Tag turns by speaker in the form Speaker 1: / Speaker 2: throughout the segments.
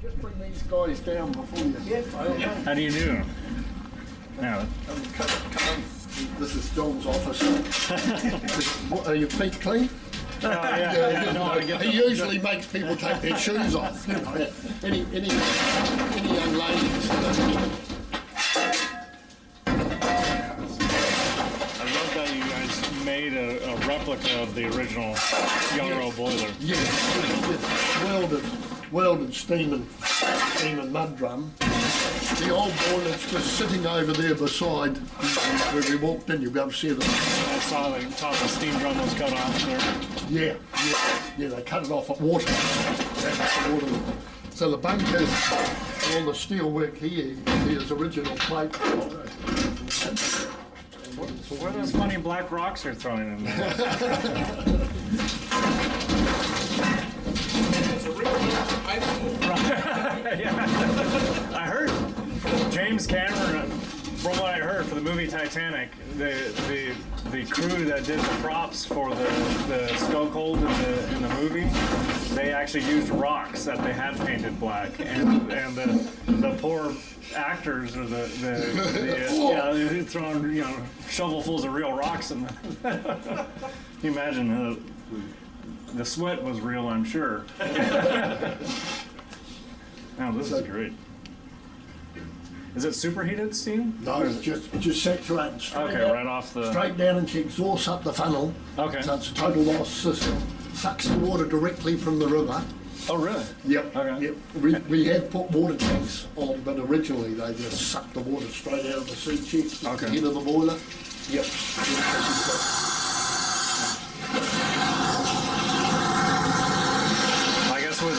Speaker 1: Just bring these guys down before you.
Speaker 2: Yep.
Speaker 3: How do you do? Yeah.
Speaker 1: Come on. This is John's office. Are your feet clean? He usually makes people take their shoes off. You know. Any young ladies.
Speaker 3: I love that you guys made a replica of the original Yarrow boiler.
Speaker 1: Yes. Welded steam and mud drum. The old boiler's just sitting over there beside where we walked in. You'll be able to see them.
Speaker 3: I saw the top of the steam drum was cut off there.
Speaker 1: Yeah, they cut it off at water. So the bunkers, all the steel work here is original plate.
Speaker 3: What are those funny black rocks you're throwing in there? Yeah. I heard James Cameron, from what I heard for the movie Titanic, the crew that did the props for the stokehold in the movie, they actually used rocks that they had painted black, and the poor actors or they throwing shovelfuls of real rocks in the. Can you imagine the sweat was real, I'm sure. Now this is great. Is it superheated steam?
Speaker 1: No, it's just saturated straight
Speaker 3: Okay,
Speaker 1: out,
Speaker 3: right off the...
Speaker 1: straight down, and she exhausts up the funnel.
Speaker 3: Okay.
Speaker 1: So it's a total loss system. Sucks the water directly from the river.
Speaker 3: Oh, really?
Speaker 1: Yep.
Speaker 3: Okay.
Speaker 1: Yep. We have put water tanks on, but originally they just sucked the water straight out of the sea chest at the head of the boiler. Yep.
Speaker 3: I guess with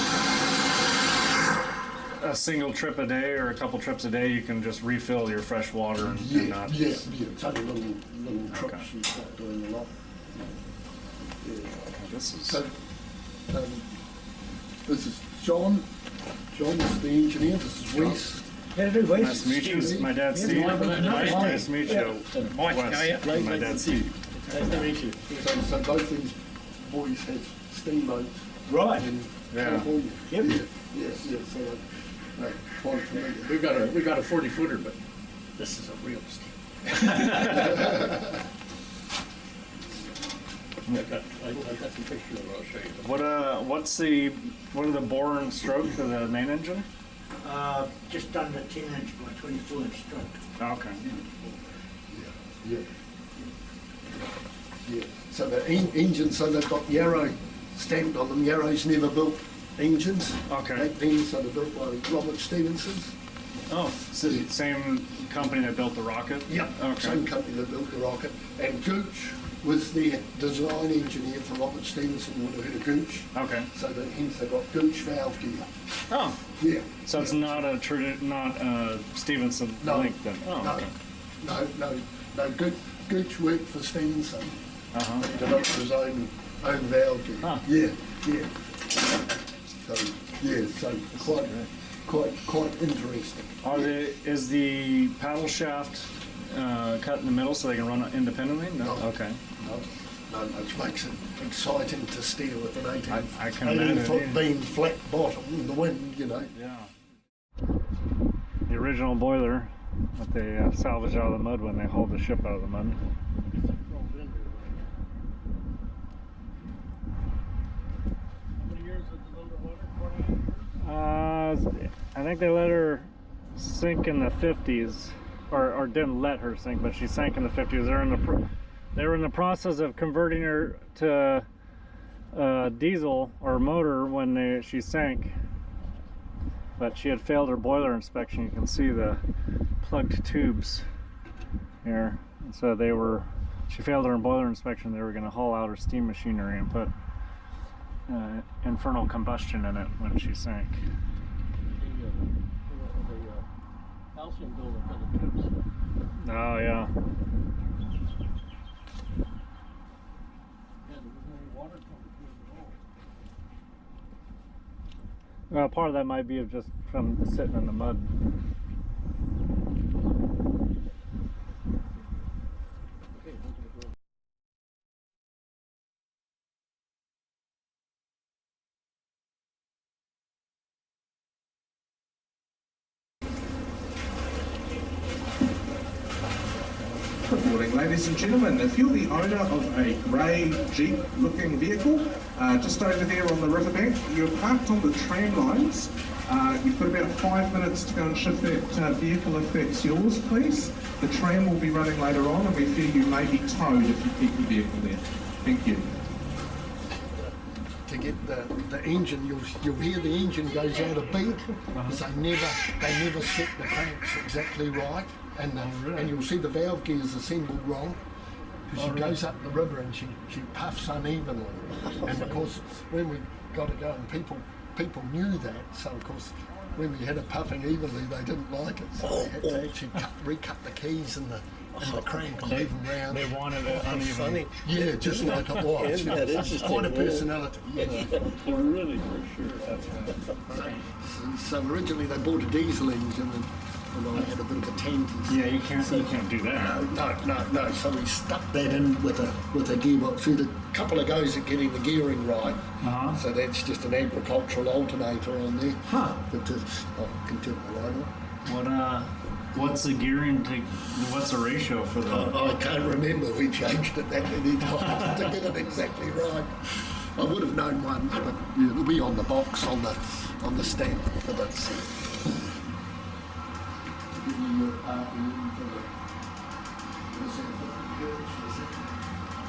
Speaker 3: a single trip a day or a couple trips a day, you can just refill your fresh water and not...
Speaker 1: Yeah. It's only little trips. She's not doing a lot. Yeah.
Speaker 3: Okay, this is...
Speaker 1: So, this is John. John's the engineer. This is Wes.
Speaker 2: How to do, Wes?
Speaker 3: Nice to meet you. My dad's Steve. Nice to meet you.
Speaker 2: Mike,
Speaker 3: Wes.
Speaker 2: how are you?
Speaker 3: My dad's Steve.
Speaker 2: Nice to meet you.
Speaker 1: So both these boys have steamboats
Speaker 2: Right.
Speaker 1: in
Speaker 3: Yeah.
Speaker 1: California.
Speaker 2: Yep.
Speaker 1: Yeah. So they're quite familiar.
Speaker 2: We got a 40-footer, but this is a real steam. I got some pictures of it. I'll show you.
Speaker 3: What are the bore and stroke for the main engine?
Speaker 2: Just under 10-inch by 24-inch stroke.
Speaker 3: Okay.
Speaker 1: Yeah. So the engines, so they've got Yarrow stamped on them. Yarrow's never built engines.
Speaker 3: Okay.
Speaker 1: Back then, so they're built by Robert Stephenson's.
Speaker 3: Oh, so same company that built the rocket?
Speaker 1: Yep.
Speaker 3: Okay.
Speaker 1: Same company that built the rocket. And Gooch was the design engineer for Robert Stephenson. You would have heard of Gooch.
Speaker 3: Okay.
Speaker 1: So hence they got Gooch valve gear.
Speaker 3: Oh.
Speaker 1: Yeah.
Speaker 3: So it's not a Stevenson link then? Oh,
Speaker 1: no,
Speaker 3: okay.
Speaker 1: no. Gooch worked for Stevenson.
Speaker 3: Uh-huh.
Speaker 1: He developed his own valve gear.
Speaker 3: Huh.
Speaker 1: Yeah. So quite interesting.
Speaker 3: Is the paddle shaft cut in the middle so they can run independently? No. Okay.
Speaker 1: No, which makes it exciting to steer with an
Speaker 3: 18-foot
Speaker 1: beam flat bottom in the wind,
Speaker 3: Yeah. The original boiler that they salvaged out of the mud when they hauled the ship out of the mud. I think they let her sink in the 50s, or didn't let her sink, but she sank in the 50s. They were in the process of converting her to diesel or motor when she sank, but she had failed her boiler inspection. You can see the plugged tubes here, and so she failed her boiler inspection. They were going to haul out her steam machinery and put infernal combustion in it when she sank.
Speaker 2: Calcium builder for the tubes.
Speaker 3: Oh yeah. Well, part of that might be just from sitting in the mud.
Speaker 4: reporting. Ladies and gentlemen, if you're the owner of a grey Jeep-looking vehicle, just over there on the riverbank, you're parked on the tram lines. You've got about 5 minutes to go and shift that vehicle if that's yours, please. The tram will be running later on, and we fear you may be towed if you keep the vehicle there. Thank you.
Speaker 1: To get the engine, you'll hear the engine goes out of beat, because they never set the cranks exactly right, and and you'll see the valve gears assembled wrong, because she goes up the river and she puffs unevenly, and of course when we got it going, people knew that, so of course when we had it puffing evenly they didn't like it, so they had to actually recut the keys and the crank and move them round.
Speaker 3: They wanted it uneven.
Speaker 1: Funny. Yeah, just like it was.
Speaker 5: Isn't that interesting?
Speaker 1: Quite a personality. Yeah.
Speaker 5: Really, for sure.
Speaker 1: So originally they bought a diesel engine and I had a bit of a tanty.
Speaker 3: Yeah, you can't do that.
Speaker 1: No. So we stuck that in with a gearbox. We had a couple of goes at getting the gearing right. So that's just an agricultural alternator on there. But I can turn the light on.
Speaker 3: What's the gearing to? What's the ratio for the?
Speaker 1: I can't remember. We changed it that many times to get it exactly right. I would have known once, but it'll be on the box on the stamp for that.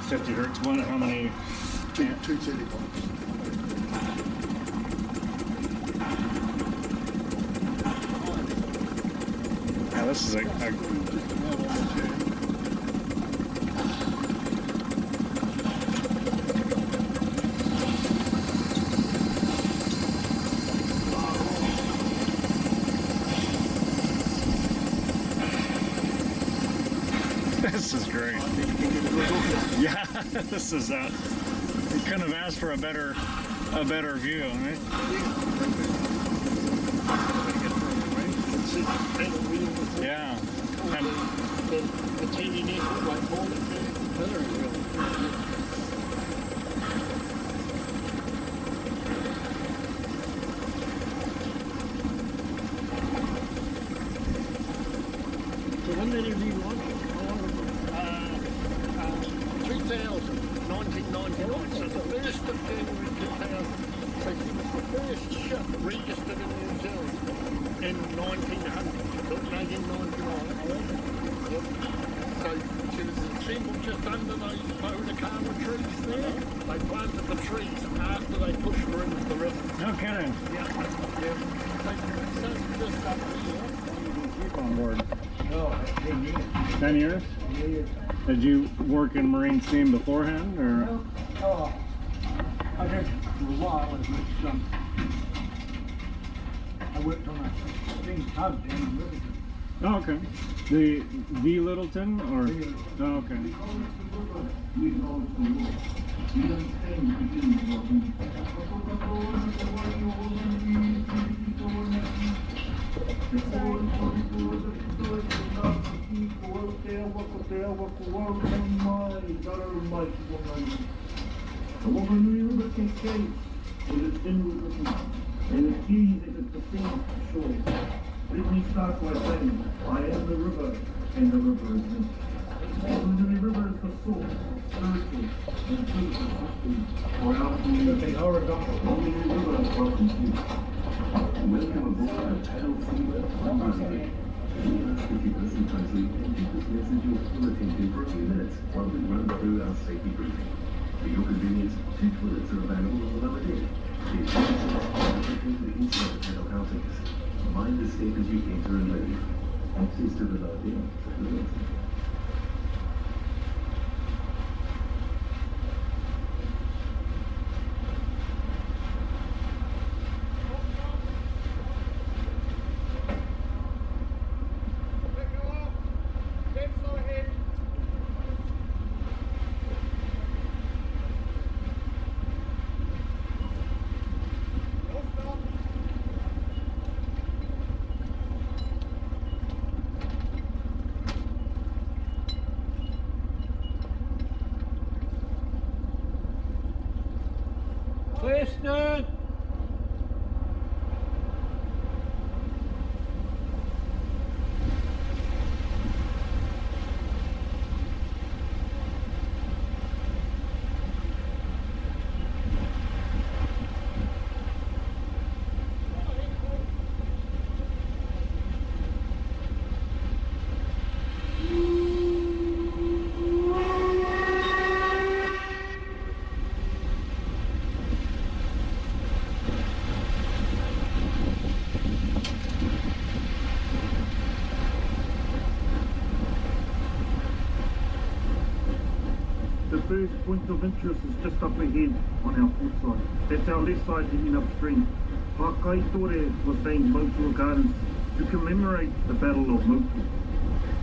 Speaker 3: 50 hertz. How many?
Speaker 1: 230 volts.
Speaker 3: Yeah, this is a This is great. Yeah, this is you couldn't have asked for a better view, right? Yeah. And
Speaker 1: the TV network, like all So when did you launch it? 1999. So the first of January 2000. So she was the first ship registered in New Zealand in 1900. Built 1999. Yep. So she was assembled just under those Onward trees there. They planted the trees after they pushed her into the river.
Speaker 3: no kidding.
Speaker 1: Yeah. So just up here.
Speaker 3: Keep on board.
Speaker 2: Oh, 10 years.
Speaker 3: 10 years?
Speaker 2: Years.
Speaker 3: Did you work in marine steam beforehand, or?
Speaker 2: Oh, I did for a while as I worked on a steam tug down in Riveted.
Speaker 3: Oh, okay. The V Littleton, or? Oh, okay.
Speaker 6: Whanganui River cascades with its inward looking, and its beauty is its distinct shore. Let me start by saying, I am the river, and the river is me. The Whanganui River is the source, spiritual, and physical system for our community. The horizontal Whanganui River welcomes you. Welcome aboard a tidal-free Waimarie. We ask that you listen closely and keep this message your full attention for a few minutes while we run through our safety briefing. For your convenience, 2 toilets are available on the lower deck. The attendants are particularly inside the panel housings. Mind the step as you enter and leave. Access to the lower deck is reserved. first point of interest is just up ahead on our port side. That's our left side heading upstream. Whakaitore was named Motu Gardens to commemorate the Battle of Motu.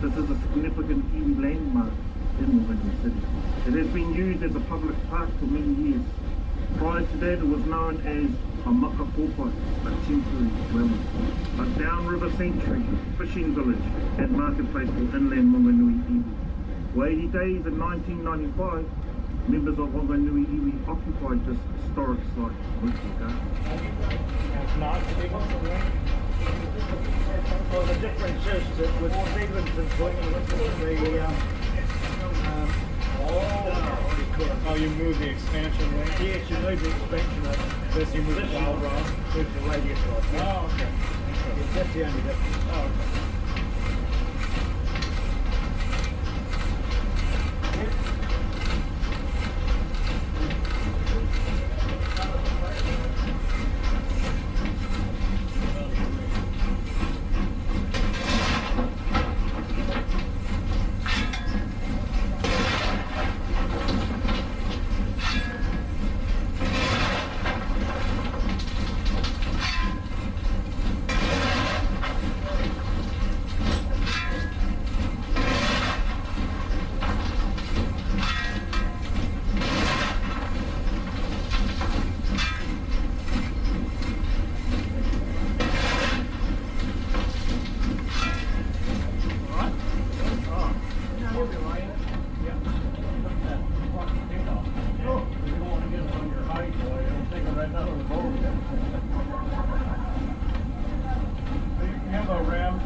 Speaker 6: This is a significant iwi landmark in Whanganui City. It has been used as a public park for many years. Prior to that, it was known as a makapopai, a temporary dwelling. A downriver sanctuary, fishing village, and marketplace for inland Whanganui iwi. Waimarie days in 1995, members of Whanganui iwi occupied this historic site, Motu Gardens.
Speaker 2: Well, the difference is that with Stevenson's wing,
Speaker 3: Oh, you moved the expansion wing?
Speaker 2: yes, you move the expansion of
Speaker 3: This you moved the valve rod?
Speaker 2: move the radius rod.
Speaker 3: Oh, okay.
Speaker 2: That's the only difference.
Speaker 3: Oh, okay.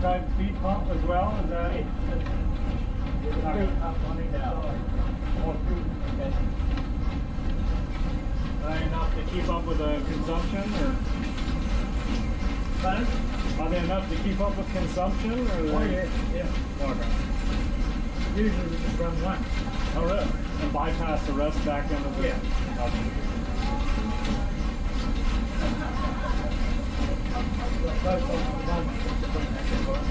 Speaker 3: Type feed pump as well? Is that it? Are they enough to keep up with the consumption, or? Are they enough to keep up with consumption, or?
Speaker 2: Oh, yeah.
Speaker 3: Okay.
Speaker 2: Usually we just run one.
Speaker 3: Oh, really? And bypass the rest back into the.
Speaker 2: Yeah.
Speaker 3: Okay.
Speaker 2: Both on one, just to bring that to work.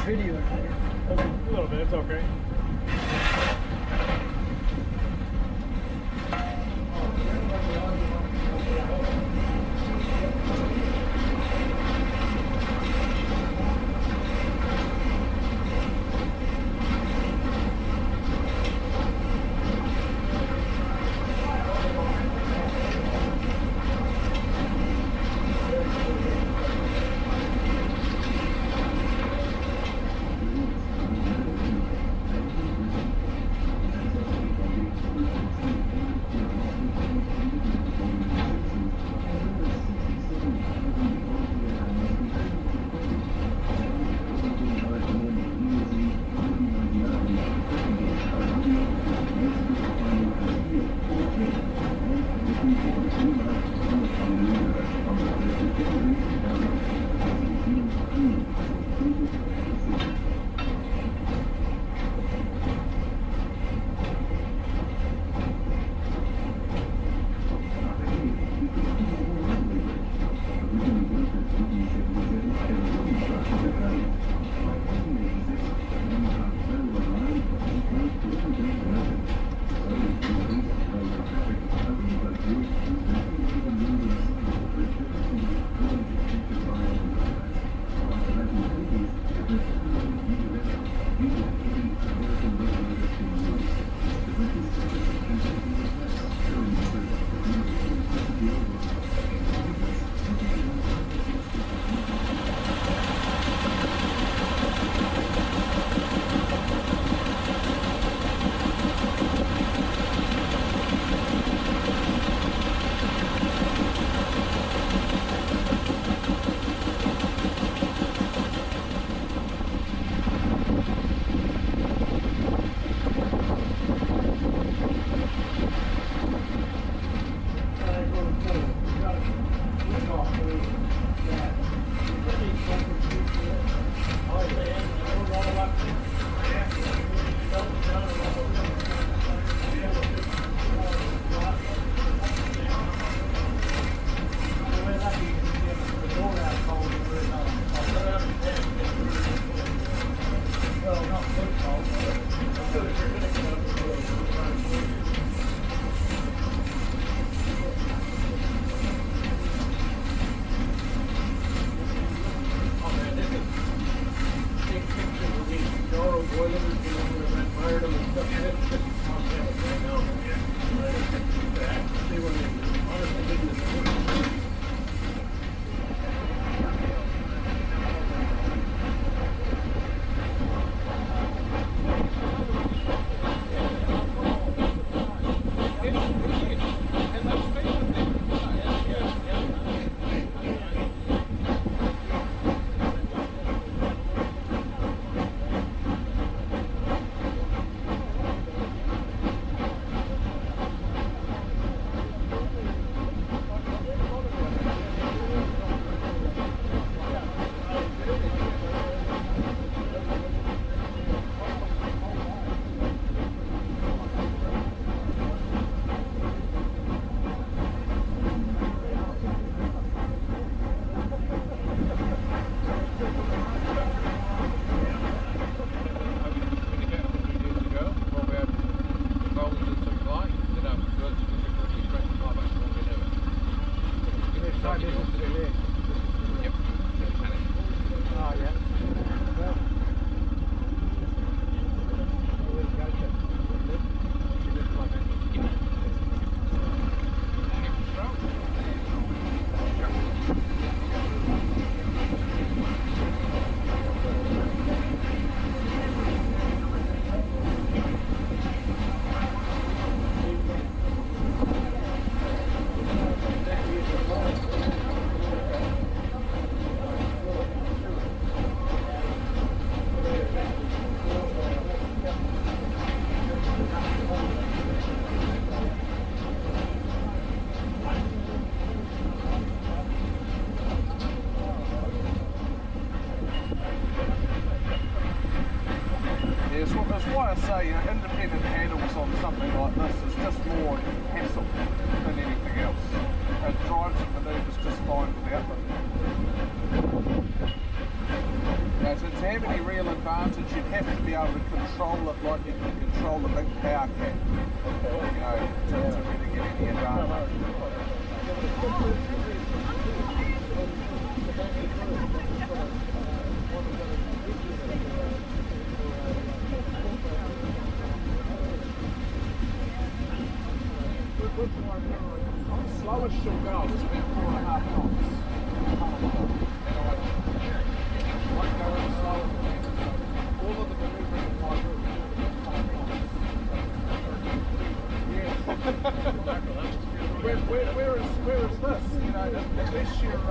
Speaker 2: Video.
Speaker 3: A little bit, it's okay.
Speaker 4: That's why I say independent handles on something like this is just more hassle than anything else. It drives and manoeuvres just fine without them. So to have any real advantage, you'd have to be able to control it like you can control a big power cat, you know, to really get any advantage. Slowest she'll go is about 4.5 knots. Won't go any slower than that. So all of the manoeuvring in my room is about 5 knots. Where is this? You know, unless you're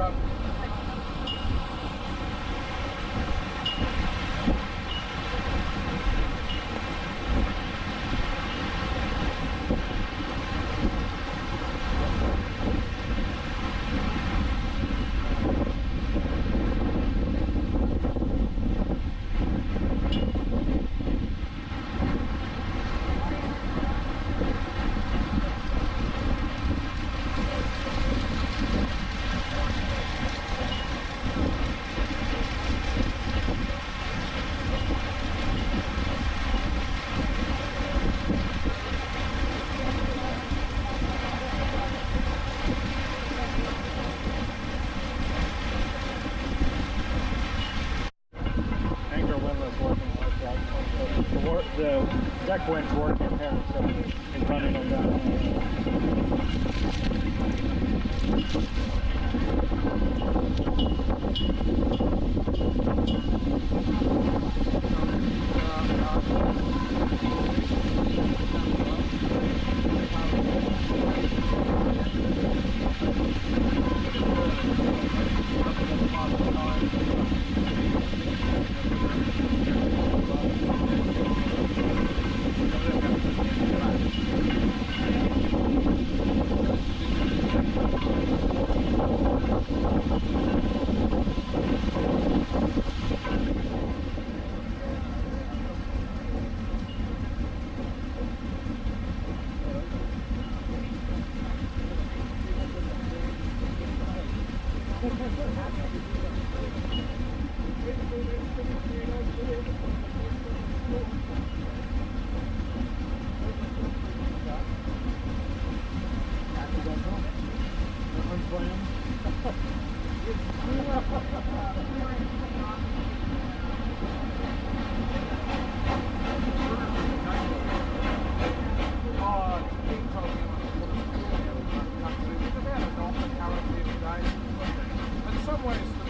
Speaker 3: the deck wind's working here, so it's running them down.
Speaker 4: in some ways